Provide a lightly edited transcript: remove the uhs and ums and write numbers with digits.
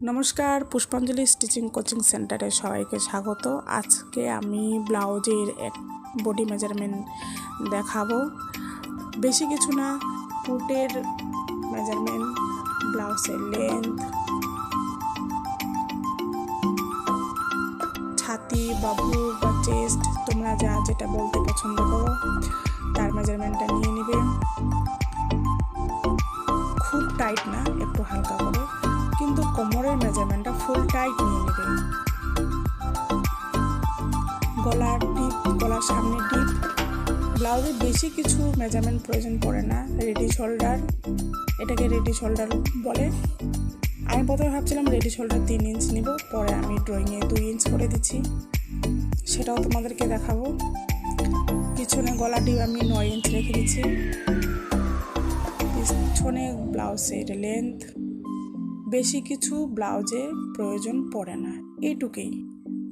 নমস্কার, পুষ্পাঞ্জলি stitching coaching সেন্টারে সবাইকে স্বাগত। আজকে আমি ব্লাউজের এক বডি মেজারমেন্ট দেখাবো। বেশি কিছু না, ফুটের মেজারমেন্ট, ব্লাউজের লেন্থ, ছাতি বা বুক বা চেস্ট, তোমরা যা যেটা বলতে পছন্দ করো তার মেজারমেন্টটা নিয়ে নেবে। খুব টাইট না, একটু হালকা করে, কিন্তু কোমরের মেজারমেন্টটা ফুল টাইট নিয়ে নেবে। গলার ডিপ, গলার সামনে ডিপ। ব্লাউজে বেশি কিছু মেজারমেন্ট প্রয়োজন পড়ে না। রেডি শোল্ডার, এটাকে রেডি শোল্ডার বলে। আমি প্রথমে ভাবছিলাম রেডি শোল্ডার 3 ইঞ্চ নিব, পরে আমি ড্রয়িংয়ে 2 ইঞ্চ করে দিচ্ছি, সেটাও তোমাদেরকে দেখাবো। পিছনে গলা ডিপ আমি 9 ইঞ্চ রেখে দিচ্ছি। পিছনে ব্লাউজের লেন্থ, বেশি কিছু ব্লাউজে প্রয়োজন পড়ে না, এইটুকুই।